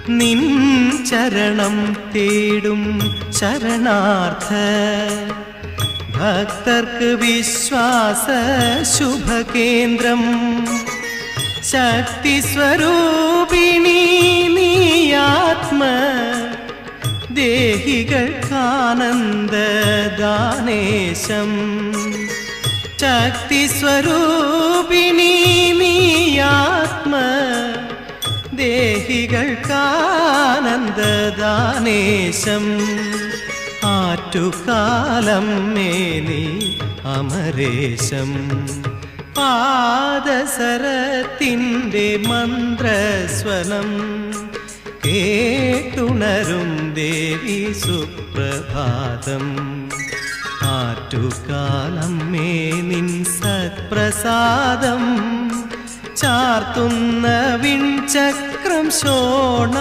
നിൻ ചരണം തേടും ശരണാർത്ഥ ഭക്തർക്ക് വിശ്വാസ ശുഭകേന്ദ്രം. ശക്തി സ്വരൂപിണി നീയാത്മ ദേഹികൾക്കാനന്ദദാനേശം. ശക്തി സ്വരൂപിണി നീയാത്മ ദേഹികൾക്കാനന്ദദാനേശം. ആറ്റുകാലം മേനി അമരേശം. പാദസരത്തിൻ്റെ മന്ത്രസ്വനം കേട്ടുണരും ദേവി സുപ്രഭാതം. ആറ്റുകാലം മേനിൻ സത്പ്രസാദം ചാർത്തുന്ന വിൺചക്രം ശോണ